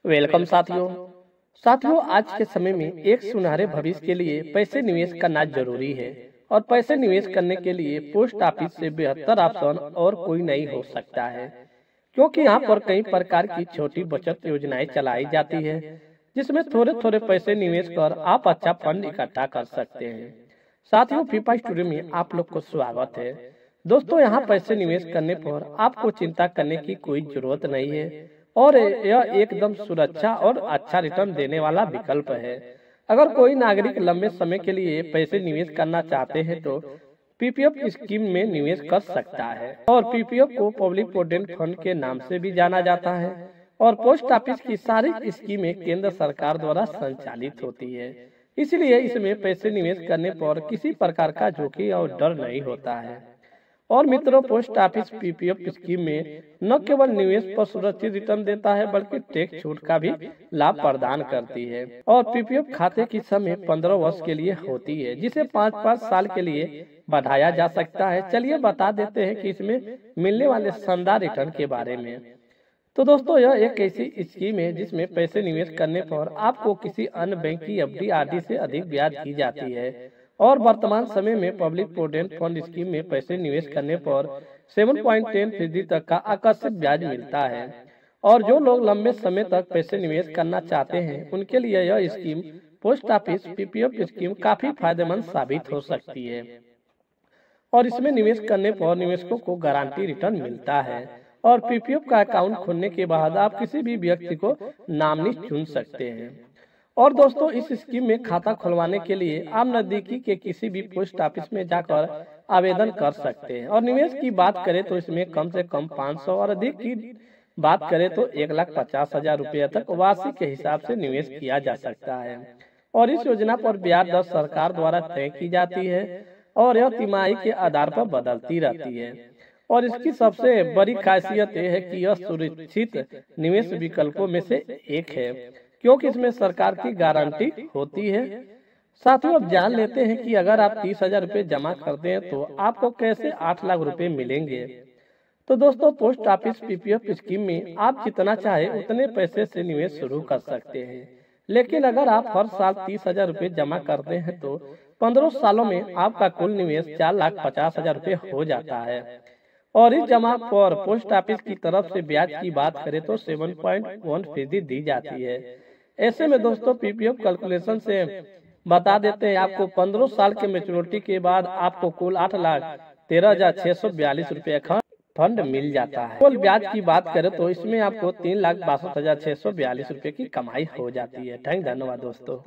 Welcome साथियों आज के समय में एक सुनहरे भविष्य के लिए पैसे निवेश करना जरूरी है और पैसे निवेश करने के लिए पोस्ट ऑफिस से बेहतर ऑप्शन और कोई नहीं हो सकता है, क्योंकि यहाँ पर कई प्रकार की छोटी बचत योजनाएं चलाई जाती है जिसमें थोड़े थोड़े पैसे निवेश कर आप अच्छा फंड इकट्ठा कर सकते हैं। साथियों, फीफा स्टूडियो में आप लोग को स्वागत है। दोस्तों, यहाँ पैसे निवेश करने पर आपको चिंता करने की कोई जरूरत नहीं है और यह एकदम सुरक्षा और अच्छा रिटर्न देने वाला विकल्प है। अगर कोई नागरिक लंबे समय के लिए पैसे निवेश करना चाहते हैं तो पीपीएफ स्कीम में निवेश कर सकता है और पीपीएफ को पब्लिक प्रोविडेंट फंड के नाम से भी जाना जाता है और पोस्ट ऑफिस की सारी स्कीमें केंद्र सरकार द्वारा संचालित होती है, इसलिए इसमें पैसे निवेश करने पर किसी प्रकार का जोखिम और डर नहीं होता है। और मित्रों, पोस्ट ऑफिस पीपीएफ स्कीम में न केवल निवेश पर सुरक्षित रिटर्न देता है बल्कि टैक्स छूट का भी लाभ प्रदान करती है। और पीपीएफ खाते की समय 15 वर्ष के लिए होती है, जिसे 5-5 साल के लिए बढ़ाया जा सकता है। चलिए बता देते हैं कि इसमें मिलने वाले शानदार रिटर्न के बारे में। तो दोस्तों, यह एक ऐसी स्कीम है जिसमें पैसे निवेश करने पर आपको किसी अन्य बैंक की एफडी आरडी से अधिक ब्याज दी जाती है और वर्तमान समय में पब्लिक प्रोविडेंट फंड स्कीम में पैसे निवेश करने पर 7.10% तक का आकर्षक ब्याज मिलता है। और जो लोग लंबे समय तक पैसे निवेश करना चाहते हैं उनके लिए यह scheme post office PPF scheme काफी फायदेमंद साबित हो सकती है। और इसमें निवेश करने पर निवेशकों को गारंटी रिटर्न मिलता है और पीपीएफ का अकाउंट खोलने के बाद आप किसी भी व्यक्ति को नॉमिनी चुन सकते हैं। और दोस्तों, इस स्कीम में खाता खुलवाने के लिए आप नजदीकी के किसी भी पोस्ट ऑफिस में जाकर आवेदन कर सकते हैं। और निवेश की बात करें तो इसमें कम से कम 500 और अधिक की बात करें तो 1,50,000 रुपये तक वार्षिक के हिसाब से निवेश किया जा सकता है। और इस योजना पर ब्याज दर सरकार द्वारा तय की जाती है और यह तिमाही के आधार पर बदलती रहती है। और इसकी सबसे बड़ी खासियत यह है कि यह सुरक्षित निवेश विकल्पों में से एक है, क्योंकि इसमें सरकार की गारंटी होती है। साथियों, अब जान लेते हैं कि अगर आप 30,000 रुपये जमा करते हैं तो आपको कैसे 8 लाख रुपए मिलेंगे। तो दोस्तों, पोस्ट ऑफिस पीपीएफ स्कीम में आप जितना चाहे उतने पैसे से निवेश शुरू कर सकते हैं, लेकिन अगर आप हर साल 30,000 रुपये जमा करते हैं तो 15 सालों में आपका कुल निवेश 4,50,000 रुपये हो जाता है। और इस जमा पर पोस्ट ऑफिस की तरफ से ब्याज की बात करें तो 7.1% दी जाती है। ऐसे में दोस्तों, पीपीएफ कैलकुलेशन से बता देते हैं आपको 15 साल के मैच्योरिटी के बाद आपको कुल 8,13,642 रुपये का फंड मिल जाता है। कुल ब्याज की बात करें तो इसमें आपको 3,62,642 रुपये की कमाई हो जाती है। धन्यवाद दोस्तों।